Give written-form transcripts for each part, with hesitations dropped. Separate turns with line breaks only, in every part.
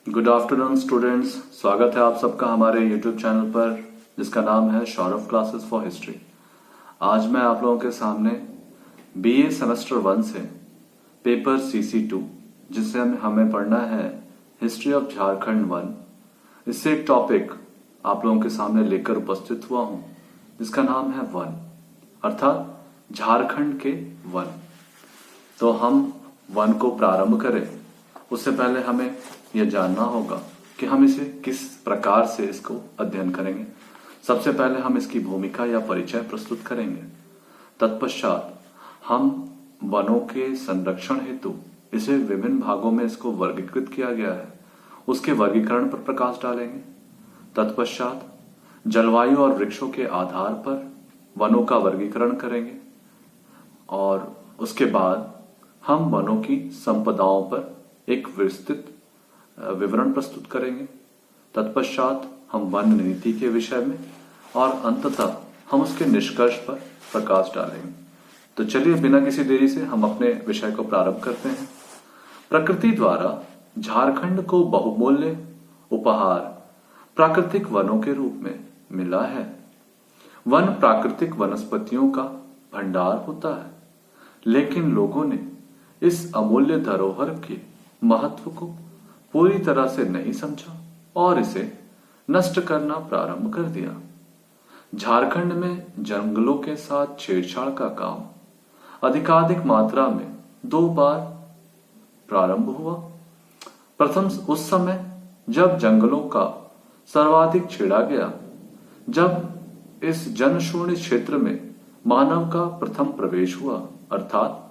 Good afternoon students, स्वागत है आप सबका हमारे यूट्यूब चैनल पर जिसका नाम है सौरभ क्लासेस फॉर हिस्ट्री। आज मैं आप लोगों के सामने बीए सेमेस्टर 1 से पेपर CC2 जिससे हमें पढ़ना है हिस्ट्री ऑफ झारखंड 1, इससे एक टॉपिक आप लोगों के सामने लेकर उपस्थित हुआ हूं जिसका नाम है वन, अर्थात झारखंड के वन। तो हम वन को प्रारंभ करें उससे पहले हमें यह जानना होगा कि हम इसे किस प्रकार से इसको अध्ययन करेंगे। सबसे पहले हम इसकी भूमिका या परिचय प्रस्तुत करेंगे। तत्पश्चात हम वनों के संरक्षण हेतु इसे विभिन्न भागों में इसको वर्गीकृत किया गया है, उसके वर्गीकरण पर प्रकाश डालेंगे। तत्पश्चात जलवायु और वृक्षों के आधार पर वनों का वर्गीकरण करेंगे और उसके बाद हम वनों की संपदाओं पर एक विस्तृत विवरण प्रस्तुत करेंगे। तत्पश्चात हम वन नीति के विषय में और अंततः हम उसके निष्कर्ष पर प्रकाश डालेंगे। तो चलिए बिना किसी देरी से हम अपने विषय को प्रारंभ करते हैं। प्रकृति द्वारा झारखंड को बहुमूल्य उपहार प्राकृतिक वनों के रूप में मिला है। वन प्राकृतिक वनस्पतियों का भंडार होता है, लेकिन लोगों ने इस अमूल्य धरोहर के महत्व को पूरी तरह से नहीं समझा और इसे नष्ट करना प्रारंभ कर दिया। झारखंड में जंगलों के साथ छेड़छाड़ का काम अधिकाधिक मात्रा में 2 बार प्रारंभ हुआ। प्रथम उस समय जब जंगलों का सर्वाधिक छेड़ा गया, जब इस जनशून्य क्षेत्र में मानव का प्रथम प्रवेश हुआ, अर्थात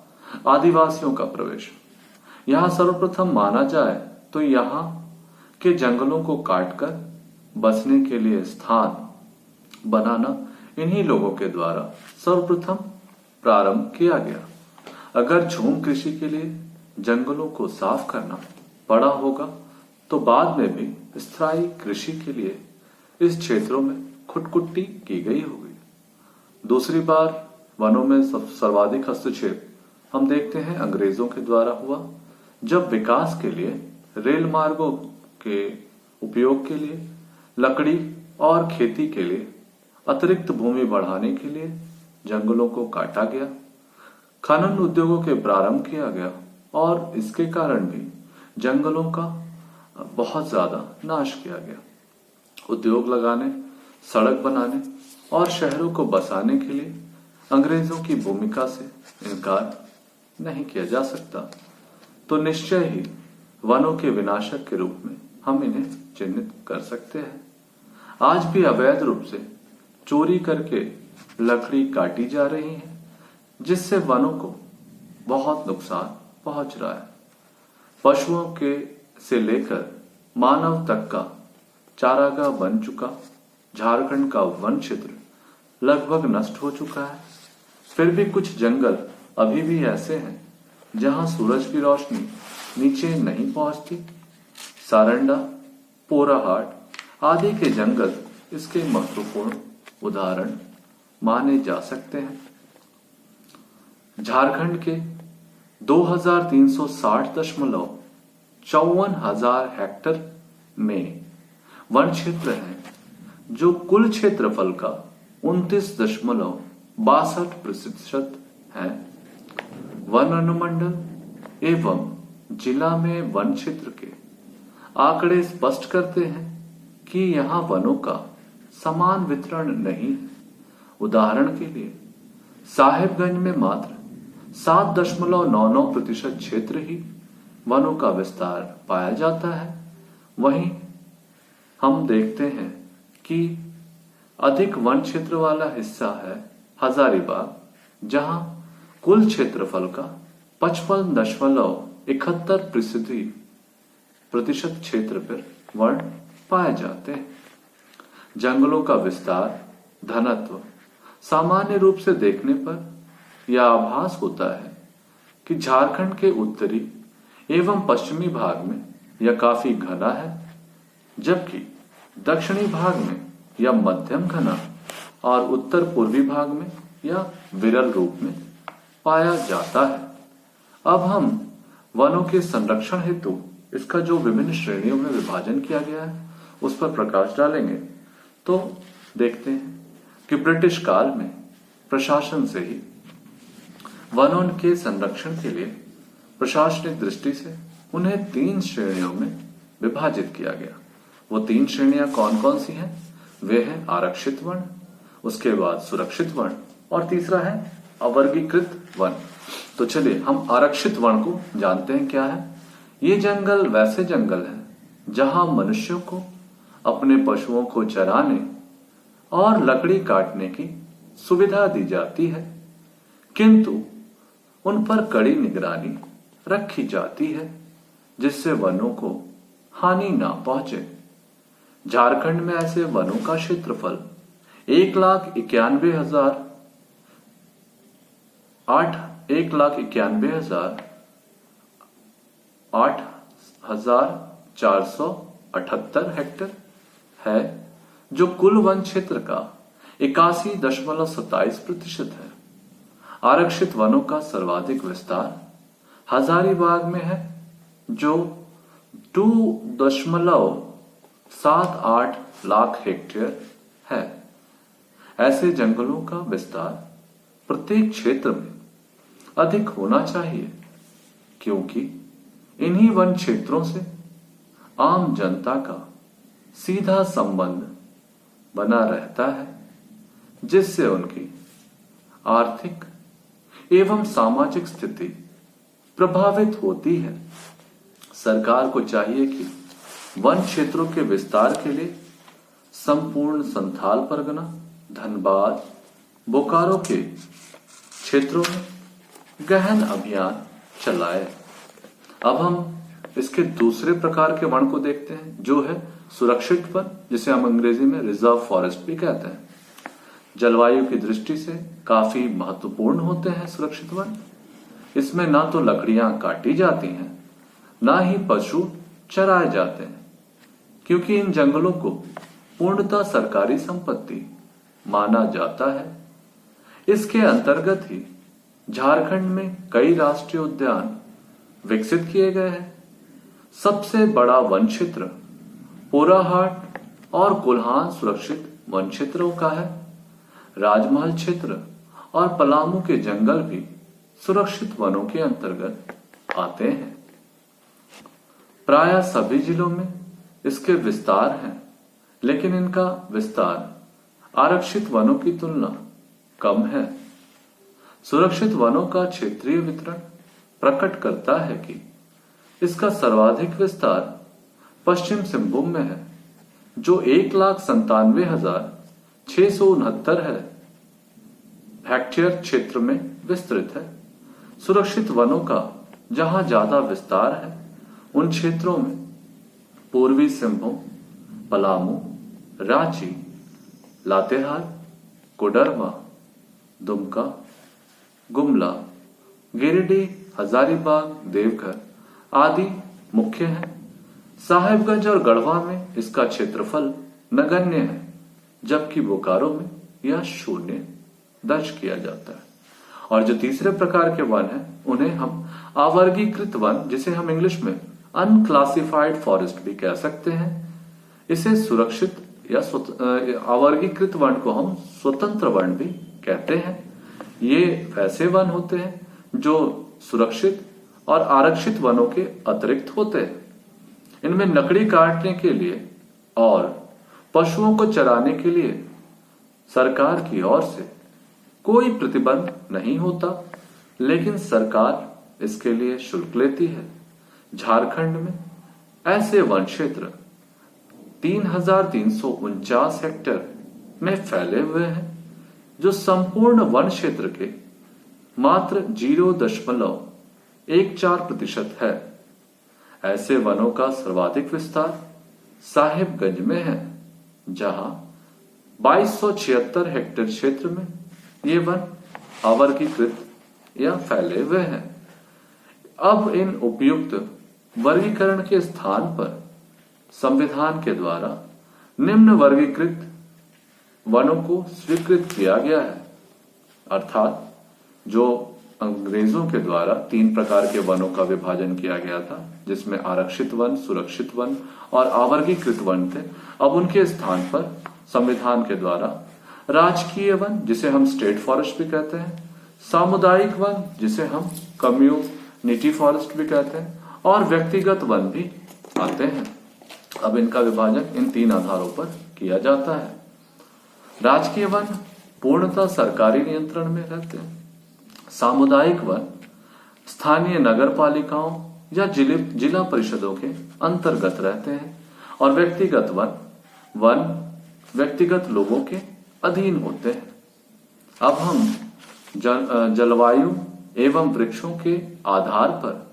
आदिवासियों का प्रवेश। यहां सर्वप्रथम माना जाए तो यहाँ के जंगलों को काटकर बसने के लिए स्थान बनाना इन्हीं लोगों के द्वारा सर्वप्रथम प्रारंभ किया गया। अगर झूम कृषि के लिए जंगलों को साफ करना पड़ा होगा तो बाद में भी स्थायी कृषि के लिए इस क्षेत्रों में खुटकुट्टी की गई होगी। दूसरी बार वनों में सर्वाधिक हस्तक्षेप हम देखते हैं अंग्रेजों के द्वारा हुआ, जब विकास के लिए रेल मार्गों के उपयोग के लिए, लकड़ी और खेती के लिए अतिरिक्त भूमि बढ़ाने के लिए जंगलों को काटा गया, खनन उद्योगों के प्रारंभ किया गया और इसके कारण भी जंगलों का बहुत ज्यादा नाश किया गया। उद्योग लगाने, सड़क बनाने और शहरों को बसाने के लिए अंग्रेजों की भूमिका से इनकार नहीं किया जा सकता। तो निश्चय ही वनों के विनाशक के रूप में हम इन्हें चिन्हित कर सकते हैं। आज भी अवैध रूप से चोरी करके लकड़ी काटी जा रही है, जिससे वनों को बहुत नुकसान पहुंच रहा है। पशुओं के से लेकर मानव तक का चारागाह बन चुका झारखंड का वन क्षेत्र लगभग नष्ट हो चुका है। फिर भी कुछ जंगल अभी भी ऐसे हैं जहां सूरज की रोशनी नीचे नहीं पहुंचती। सारंडा, पोराहाट आदि के जंगल इसके महत्वपूर्ण उदाहरण माने जा सकते हैं। झारखंड के 2360.54 हेक्टेयर में वन क्षेत्र है, जो कुल क्षेत्रफल का 29.62% है। वन अनुमंडल एवं जिला में वन क्षेत्र के आंकड़े स्पष्ट करते हैं कि यहाँ वनों का समान वितरण नहीं है। उदाहरण के लिए साहेबगंज में मात्र 7.99% क्षेत्र ही वनों का विस्तार पाया जाता है। वहीं हम देखते हैं कि अधिक वन क्षेत्र वाला हिस्सा है हजारीबाग, जहां कुल क्षेत्रफल का 55.71% क्षेत्र पर वन पाए जाते हैं। जंगलों का विस्तार घनत्व सामान्य रूप से देखने पर यह आभास होता है कि झारखंड के उत्तरी एवं पश्चिमी भाग में यह काफी घना है, जबकि दक्षिणी भाग में यह मध्यम घना और उत्तर पूर्वी भाग में यह विरल रूप में पाया जाता है। अब हम वनों के संरक्षण हेतु इसका जो विभिन्न श्रेणियों में विभाजन किया गया है उस पर प्रकाश डालेंगे तो देखते हैं कि ब्रिटिश काल में प्रशासन से ही वनों के संरक्षण के लिए प्रशासनिक दृष्टि से उन्हें 3 श्रेणियों में विभाजित किया गया। वो 3 श्रेणियां कौन कौन सी हैं? वे हैं आरक्षित वन, उसके बाद सुरक्षित वन और तीसरा है अवर्गीकृत वन। तो चलिए हम आरक्षित वन को जानते हैं क्या है। ये जंगल वैसे जंगल है जहां मनुष्यों को अपने पशुओं को चराने और लकड़ी काटने की सुविधा दी जाती है, किंतु उन पर कड़ी निगरानी रखी जाती है जिससे वनों को हानि ना पहुंचे। झारखंड में ऐसे वनों का क्षेत्रफल 1,91,878 हेक्टेयर है, जो कुल वन क्षेत्र का 81.27% है। आरक्षित वनों का सर्वाधिक विस्तार हजारीबाग में है, जो 2.78 लाख हेक्टेयर है। ऐसे जंगलों का विस्तार प्रत्येक क्षेत्र में अधिक होना चाहिए, क्योंकि इन्हीं वन क्षेत्रों से आम जनता का सीधा संबंध बना रहता है, जिससे उनकी आर्थिक एवं सामाजिक स्थिति प्रभावित होती है। सरकार को चाहिए कि वन क्षेत्रों के विस्तार के लिए संपूर्ण संथाल परगना, धनबाद, बोकारो के क्षेत्रों में गहन अभियान चलाए। अब हम इसके दूसरे प्रकार के वन को देखते हैं, जो है सुरक्षित वन, जिसे हम अंग्रेजी में रिजर्व फॉरेस्ट भी कहते हैं। जलवायु की दृष्टि से काफी महत्वपूर्ण होते हैं सुरक्षित वन। इसमें ना तो लकड़ियां काटी जाती हैं, ना ही पशु चराए जाते हैं, क्योंकि इन जंगलों को पूर्णतः सरकारी संपत्ति माना जाता है। इसके अंतर्गत ही झारखंड में कई राष्ट्रीय उद्यान विकसित किए गए हैं। सबसे बड़ा वन क्षेत्र पोराहाट और कोल्हान सुरक्षित वन क्षेत्रों का है। राजमहल क्षेत्र और पलामू के जंगल भी सुरक्षित वनों के अंतर्गत आते हैं। प्रायः सभी जिलों में इसके विस्तार हैं, लेकिन इनका विस्तार आरक्षित वनों की तुलना कम है। सुरक्षित वनों का क्षेत्रीय वितरण प्रकट करता है कि इसका सर्वाधिक विस्तार पश्चिम सिंहभूम में है, जो 1,97,669 हेक्टेयर क्षेत्र में विस्तृत है। सुरक्षित वनों का जहां ज्यादा विस्तार है, उन क्षेत्रों में पूर्वी सिंहभूम, पलामू, रांची, लातेहार, कोडरमा, दुमका, गुमला, गिरिडीह, हजारीबाग, देवघर आदि मुख्य हैं। साहेबगंज और गढ़वा में इसका क्षेत्रफल नगण्य है, जबकि बोकारो में यह 0 दर्ज किया जाता है। और जो तीसरे प्रकार के वन हैं, उन्हें हम अवर्गीकृत वन, जिसे हम इंग्लिश में अनक्लासिफाइड फॉरेस्ट भी कह सकते हैं। इसे सुरक्षित या अवर्गीकृत वन को हम स्वतंत्र वन भी कहते हैं। ये वैसे वन होते हैं जो सुरक्षित और आरक्षित वनों के अतिरिक्त होते हैं। इनमें लकड़ी काटने के लिए और पशुओं को चराने के लिए सरकार की ओर से कोई प्रतिबंध नहीं होता, लेकिन सरकार इसके लिए शुल्क लेती है। झारखंड में ऐसे वन क्षेत्र 3,349 हेक्टेयर में फैले हुए हैं, जो संपूर्ण वन क्षेत्र के मात्र 0.14% है। ऐसे वनों का सर्वाधिक विस्तार साहेबगंज में है, जहां 2,276 हेक्टेयर क्षेत्र में ये वन अवर्गीकृत या फैले हुए हैं। अब इन उपयुक्त वर्गीकरण के स्थान पर संविधान के द्वारा निम्न वर्गीकृत वनों को स्वीकृत किया गया है, अर्थात जो अंग्रेजों के द्वारा 3 प्रकार के वनों का विभाजन किया गया था, जिसमें आरक्षित वन, सुरक्षित वन और आवर्गीकृत वन थे। अब उनके स्थान पर संविधान के द्वारा राजकीय वन, जिसे हम स्टेट फॉरेस्ट भी कहते हैं, सामुदायिक वन, जिसे हम कम्युनिटी फॉरेस्ट भी कहते हैं, और व्यक्तिगत वन भी आते हैं। अब इनका विभाजन इन 3 आधारों पर किया जाता है। राजकीय वन पूर्णतः सरकारी नियंत्रण में रहते हैं। सामुदायिक वन स्थानीय नगर पालिकाओं या जिला परिषदों के अंतर्गत रहते हैं, और व्यक्तिगत वन व्यक्तिगत लोगों के अधीन होते हैं। अब हम जलवायु एवं वृक्षों के आधार पर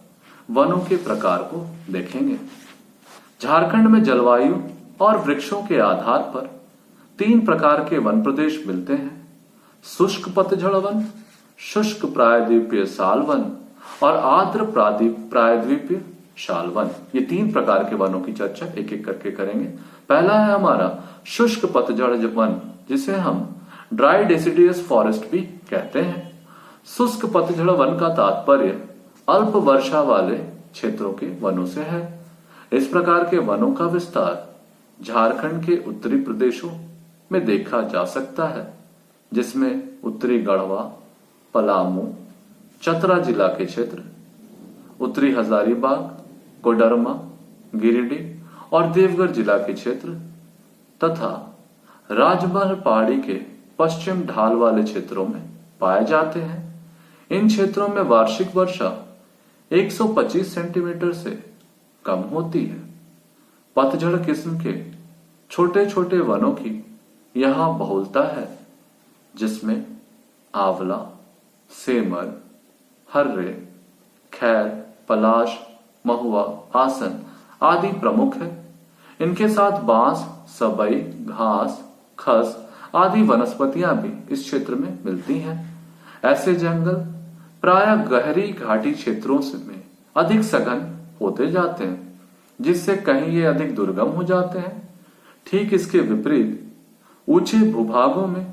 वनों के प्रकार को देखेंगे। झारखंड में जलवायु और वृक्षों के आधार पर 3 प्रकार के वन प्रदेश मिलते हैं: शुष्क पतझड़ वन, शुष्क प्रायद्वीपीय साल वन और आर्द्र प्रायद्वीपीय शाल वन। ये 3 प्रकार के वनों की चर्चा एक एक करके करेंगे। पहला है हमारा शुष्क पतझड़ वन, जिसे हम ड्राई डेसिडियस फॉरेस्ट भी कहते हैं। शुष्क पतझड़ वन का तात्पर्य अल्प वर्षा वाले क्षेत्रों के वनों से है। इस प्रकार के वनों का विस्तार झारखंड के उत्तरी प्रदेशों में देखा जा सकता है, जिसमें उत्तरी गढ़वा, पलामू, चतरा जिला के क्षेत्र, उत्तरी हजारीबाग, कोडरमा, गिरिडीह और देवघर जिला के क्षेत्र तथा राजमहल पहाड़ी के पश्चिम ढाल वाले क्षेत्रों में पाए जाते हैं। इन क्षेत्रों में वार्षिक वर्षा 125 सेंटीमीटर से कम होती है। पतझड़ किस्म के छोटे छोटे वनों की यहाँ बहुलता है, जिसमें आंवला, सेमर, हर्रे, खैर, पलाश, महुआ, आसन आदि प्रमुख है। इनके साथ बांस, सबई, घास, खस आदि वनस्पतियां भी इस क्षेत्र में मिलती हैं। ऐसे जंगल प्रायः गहरी घाटी क्षेत्रों में अधिक सघन होते जाते हैं, जिससे कहीं ये अधिक दुर्गम हो जाते हैं। ठीक इसके विपरीत ऊंचे भूभागों में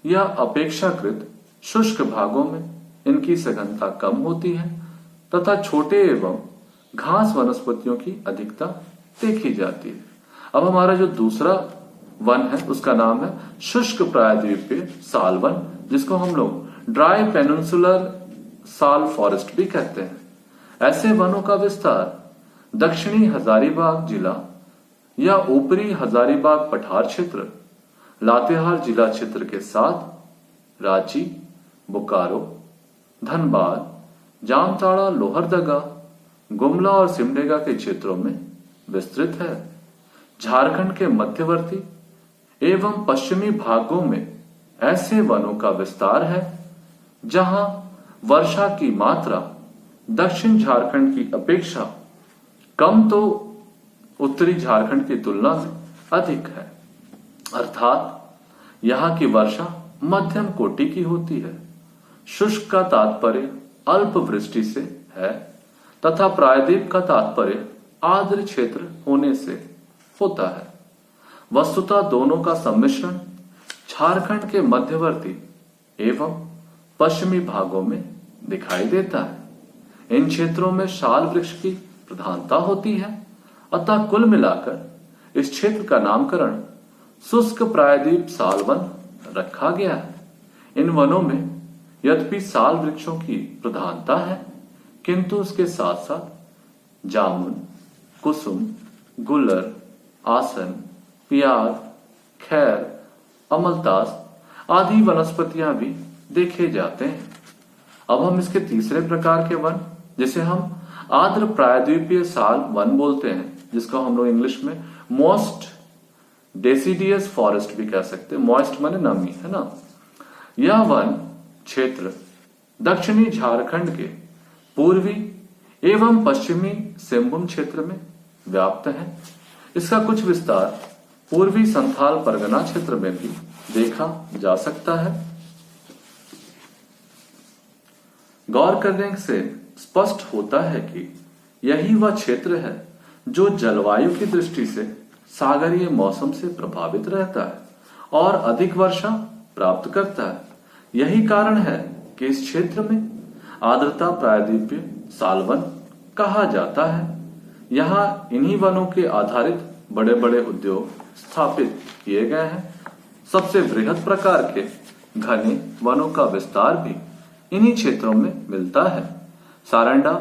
या अपेक्षाकृत शुष्क भागों में इनकी सघनता कम होती है तथा छोटे एवं घास वनस्पतियों की अधिकता देखी जाती है। अब हमारा जो दूसरा वन है उसका नाम है शुष्क प्रायद्वीपीय साल वन, जिसको हम लोग ड्राई पेनिनसुलर साल फॉरेस्ट भी कहते हैं। ऐसे वनों का विस्तार दक्षिणी हजारीबाग जिला या ऊपरी हजारीबाग पठार क्षेत्र, लातेहार जिला क्षेत्र के साथ रांची, बोकारो, धनबाद, जामताड़ा, लोहरदगा, गुमला और सिमडेगा के क्षेत्रों में विस्तृत है। झारखंड के मध्यवर्ती एवं पश्चिमी भागों में ऐसे वनों का विस्तार है जहां वर्षा की मात्रा दक्षिण झारखंड की अपेक्षा कम तो उत्तरी झारखंड की तुलना में अधिक है, अर्थात यहाँ की वर्षा मध्यम कोटि की होती है। शुष्क का तात्पर्य अल्प वृष्टि से है तथा प्रायद्वीप का तात्पर्य आर्द्र क्षेत्र होने से होता है। वस्तुतः दोनों का सम्मिश्रण झारखंड के मध्यवर्ती एवं पश्चिमी भागों में दिखाई देता है। इन क्षेत्रों में शाल वृक्ष की प्रधानता होती है, अतः कुल मिलाकर इस क्षेत्र का नामकरण शुष्क प्रायद्वीप साल वन रखा गया है। इन वनों में यद्यपि साल वृक्षों की प्रधानता है, किंतु उसके साथ साथ जामुन, कुसुम, गुलर, आसन, पियार, खैर, अमलतास आदि वनस्पतियां भी देखे जाते हैं। अब हम इसके तीसरे प्रकार के वन, जिसे हम आर्द्र प्रायद्वीपीय साल वन बोलते हैं, जिसको हम लोग इंग्लिश में मॉइस्ट डेसिडियस फॉरेस्ट भी कह सकते हैं। मॉइस्ट माने नमी, है ना। यह वन क्षेत्र दक्षिणी झारखंड के पूर्वी एवं पश्चिमी सिंहभूम क्षेत्र में व्याप्त है। इसका कुछ विस्तार पूर्वी संथाल परगना क्षेत्र में भी देखा जा सकता है। गौर करने से स्पष्ट होता है कि यही वह क्षेत्र है जो जलवायु की दृष्टि से सागरीय मौसम से प्रभावित रहता है और अधिक वर्षा प्राप्त करता है। यही कारण है कि इस क्षेत्र में आर्द्रता प्रायद्वीपीय सालवन कहा जाता है। यहाँ इन्हीं वनों के आधारित बड़े बड़े उद्योग स्थापित किए गए हैं। सबसे वृहद प्रकार के घने वनों का विस्तार भी इन्हीं क्षेत्रों में मिलता है। सारंडा,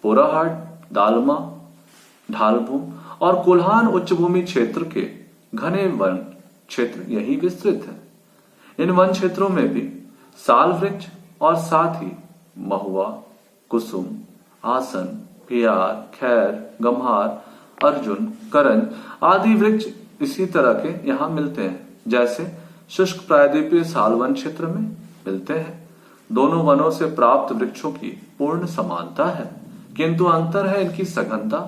पोराहाट, दालमा, ढालभूम और कोल्हान उच्चभूमि क्षेत्र के घने वन क्षेत्र यही विस्तृत है। इन वन क्षेत्रों में भी साल वृक्ष और साथ ही महुआ, कुसुम, आसन, पियार, खैर, गम्हार, अर्जुन, करंज आदि वृक्ष इसी तरह के यहाँ मिलते हैं, जैसे शुष्क प्रायद्वीपीय सालवन क्षेत्र में मिलते हैं। दोनों वनों से प्राप्त वृक्षों की पूर्ण समानता है, किंतु अंतर है इनकी सघनता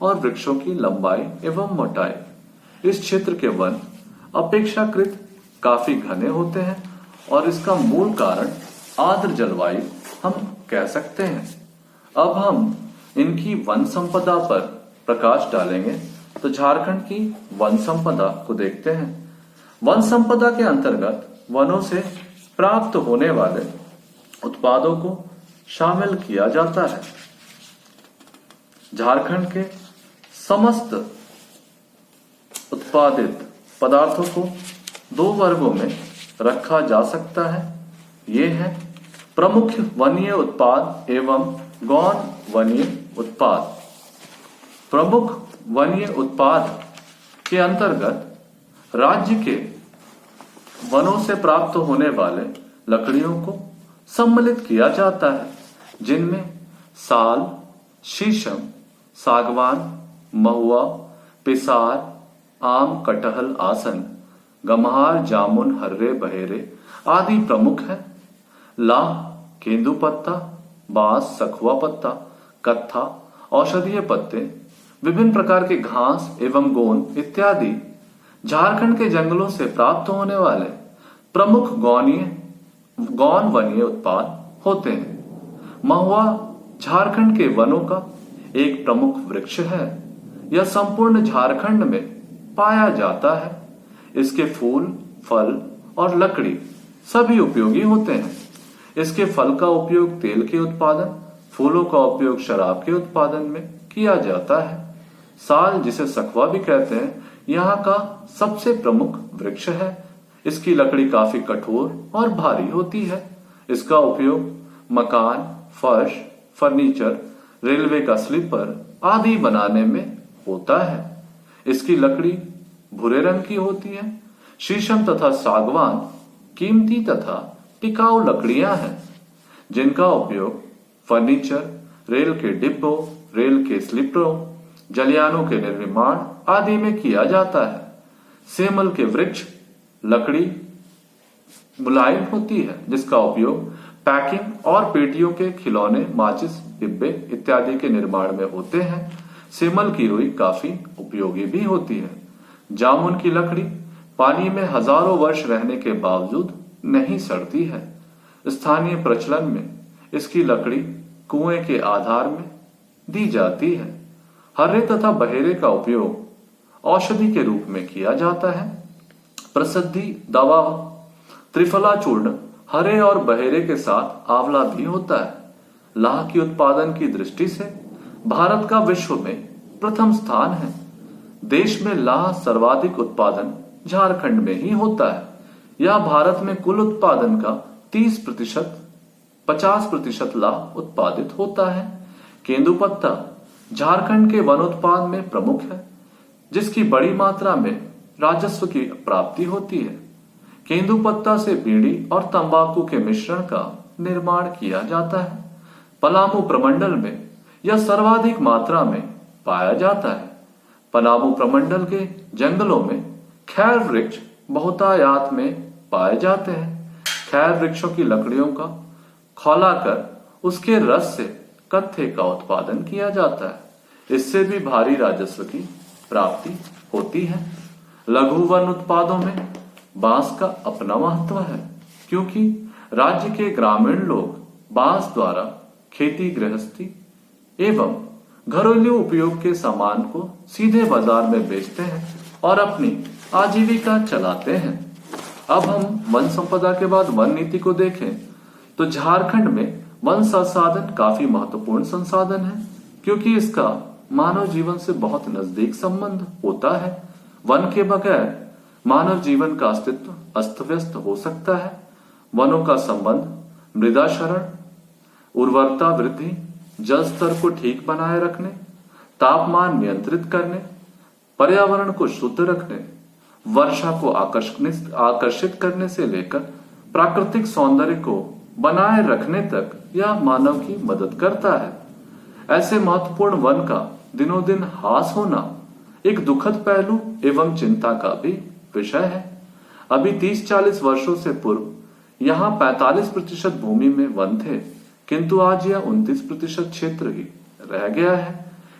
और वृक्षों की लंबाई एवं मोटाई। इस क्षेत्र के वन अपेक्षाकृत काफी घने होते हैं और इसका मूल कारण आर्द्र जलवायु हम कह सकते हैं। अब हम इनकी वन संपदा पर प्रकाश डालेंगे तो झारखंड की वन संपदा को देखते हैं। वन संपदा के अंतर्गत वनों से प्राप्त होने वाले उत्पादों को शामिल किया जाता है। झारखंड के समस्त उत्पादित पदार्थों को दो वर्गों में रखा जा सकता है। ये है प्रमुख वनीय उत्पाद एवं गौण वनीय उत्पाद। प्रमुख वनीय उत्पाद के अंतर्गत राज्य के वनों से प्राप्त होने वाले लकड़ियों को सम्मिलित किया जाता है, जिनमें साल, शीशम, सागवान, महुआ, पिसार, आम, कटहल, आसन, गम्हार, जामुन, हर्रे, बहेरे आदि प्रमुख हैं। लाह, केंदुपत्ता, बांस, सखुआ पत्ता, कत्था, औषधीय पत्ते, विभिन्न प्रकार के घास एवं गोंद इत्यादि झारखंड के जंगलों से प्राप्त होने वाले प्रमुख गौण वनीय उत्पाद होते हैं। महुआ झारखंड के वनों का एक प्रमुख वृक्ष है। यह संपूर्ण झारखंड में पाया जाता है। इसके फूल, फल और लकड़ी सभी उपयोगी होते हैं। इसके फल का उपयोग तेल के उत्पादन, फूलों का उपयोग शराब के उत्पादन में किया जाता है। साल, जिसे सखुआ भी कहते हैं, यहाँ का सबसे प्रमुख वृक्ष है। इसकी लकड़ी काफी कठोर और भारी होती है। इसका उपयोग मकान, फर्श, फर्नीचर, रेलवे का स्लीपर आदि बनाने में होता है। इसकी लकड़ी भूरे रंग की होती है। शीशम तथा सागवान कीमती तथा टिकाऊ लकड़ियां हैं, जिनका उपयोग फर्नीचर, रेल के डिब्बों, रेल के स्लीपरों, जलयानों के निर्माण आदि में किया जाता है। सेमल के वृक्ष लकड़ी मुलायम होती है, जिसका उपयोग पैकिंग और पेटियों के खिलौने, माचिस, डिब्बे इत्यादि के निर्माण में होते हैं। सेमल की रुई काफी उपयोगी भी होती है। जामुन की लकड़ी पानी में हजारों वर्ष रहने के बावजूद नहीं सड़ती है। स्थानीय प्रचलन में इसकी लकड़ी कुएं के आधार में दी जाती है। हर्रे तथा बहेरे का उपयोग औषधि के रूप में किया जाता है। प्रसिद्धि दवा त्रिफला चूर्ण हरे और बहेरे के साथ आंवला भी होता है। लाह की उत्पादन की दृष्टि से भारत का विश्व में प्रथम स्थान है। देश में लाह सर्वाधिक उत्पादन झारखंड में ही होता है। यह भारत में कुल उत्पादन का 50% लाह उत्पादित होता है। केंदुपत्ता झारखंड के वनोत्पाद में प्रमुख है, जिसकी बड़ी मात्रा में राजस्व की प्राप्ति होती है। केंदुपत्ता से बीड़ी और तंबाकू के मिश्रण का निर्माण किया जाता है। पलामू प्रमंडल में यह सर्वाधिक मात्रा में पाया जाता है। पलामू प्रमंडल के जंगलों में खैर वृक्ष बहुतायत में पाए जाते हैं। खैर वृक्षों की लकड़ियों का खौलाकर उसके रस से कत्थे का उत्पादन किया जाता है। इससे भी भारी राजस्व की प्राप्ति होती है। लघु वन उत्पादों में बांस का अपना महत्व है, क्योंकि राज्य के ग्रामीण लोग बांस द्वारा खेती, गृहस्थी एवं घरेलू उपयोग के सामान को सीधे बाजार में बेचते हैं और अपनी आजीविका चलाते हैं। अब हम वन संपदा के बाद वन नीति को देखें तो झारखंड में वन संसाधन काफी महत्वपूर्ण संसाधन है क्योंकि इसका मानव जीवन से बहुत नजदीक संबंध होता है। वन के बगैर मानव जीवन का अस्तित्व अस्त व्यस्त हो सकता है। वनों का संबंध मृदा क्षरण, उर्वरता वृद्धि, जल स्तर को ठीक बनाए रखने, तापमान नियंत्रित करने, पर्यावरण को शुद्ध रखने, वर्षा को आकर्षित करने से लेकर प्राकृतिक सौंदर्य को बनाए रखने तक यह मानव की मदद करता है। ऐसे महत्वपूर्ण वन का दिनों दिन ह्रास होना एक दुखद पहलू एवं चिंता का भी विषय है। अभी 30-40 वर्षों से पूर्व यहाँ 45% भूमि में वन थे, किंतु आज यह 29% क्षेत्र ही रह गया है।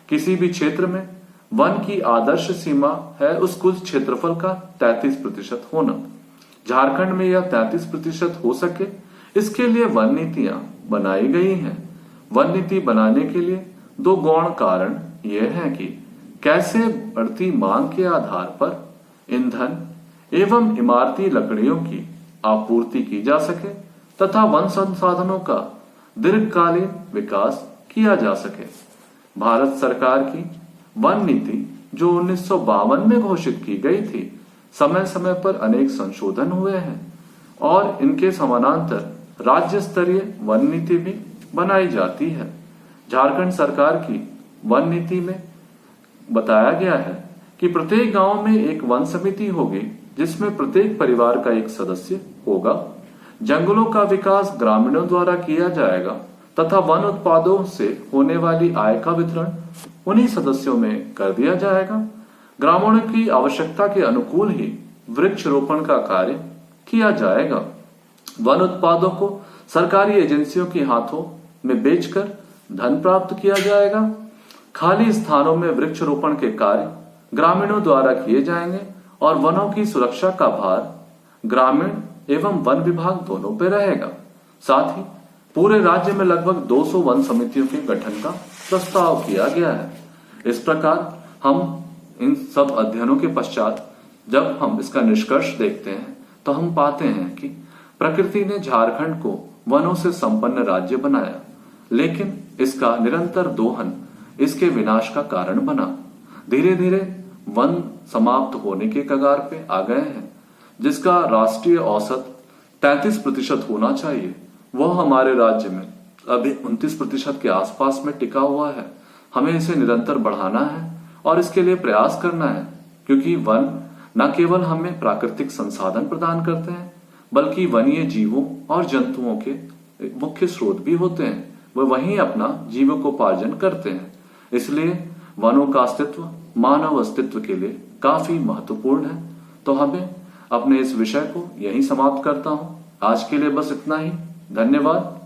किसी भी क्षेत्र में वन की आदर्श सीमा है उस कुल क्षेत्रफल का 33% होना। झारखंड में यह 33% हो सके, इसके लिए वन नीतियां बनाई गई हैं। वन नीति बनाने के लिए दो गौण कारण यह है कि कैसे बढ़ती मांग के आधार पर ईंधन एवं इमारती लकड़ियों की आपूर्ति की जा सके तथा वन संसाधनों का दीर्घकालीन विकास किया जा सके। भारत सरकार की वन नीति जो 1952 में घोषित की गई थी, समय समय पर अनेक संशोधन हुए हैं और इनके समानांतर राज्य स्तरीय वन नीति भी बनाई जाती है। झारखंड सरकार की वन नीति में बताया गया है कि प्रत्येक गांव में एक वन समिति होगी जिसमें प्रत्येक परिवार का एक सदस्य होगा। जंगलों का विकास ग्रामीणों द्वारा किया जाएगा तथा वन उत्पादों से होने वाली आय का वितरण उन्हीं सदस्यों में कर दिया जाएगा। ग्रामीणों की आवश्यकता के अनुकूल ही वृक्ष रोपण का कार्य किया जाएगा। वन उत्पादों को सरकारी एजेंसियों के हाथों में बेचकर धन प्राप्त किया जाएगा। खाली स्थानों में वृक्ष रोपण के कार्य ग्रामीणों द्वारा किए जाएंगे और वनों की सुरक्षा का भार ग्रामीण एवं वन विभाग दोनों पे रहेगा। साथ ही पूरे राज्य में लगभग 200 वन समितियों के गठन का प्रस्ताव किया गया है। इस प्रकार हम इन सब अध्ययनों के पश्चात जब हम इसका निष्कर्ष देखते हैं तो हम पाते हैं कि प्रकृति ने झारखंड को वनों से संपन्न राज्य बनाया, लेकिन इसका निरंतर दोहन इसके विनाश का कारण बना। धीरे धीरे वन समाप्त होने के कगार पे आ गए हैं। जिसका राष्ट्रीय औसत 33% होना चाहिए, वह हमारे राज्य में अभी 29% के आसपास में टिका हुआ है। हमें इसे निरंतर बढ़ाना है और इसके लिए प्रयास करना है, क्योंकि वन न केवल हमें प्राकृतिक संसाधन प्रदान करते हैं, बल्कि वन्य जीवों और जंतुओं के मुख्य स्रोत भी होते हैं। वह वहीं अपना जीविकोपार्जन करते हैं। इसलिए वनों का अस्तित्व मानव अस्तित्व के लिए काफी महत्वपूर्ण है। तो हमें अपने इस विषय को यहीं समाप्त करता हूं। आज के लिए बस इतना ही। धन्यवाद।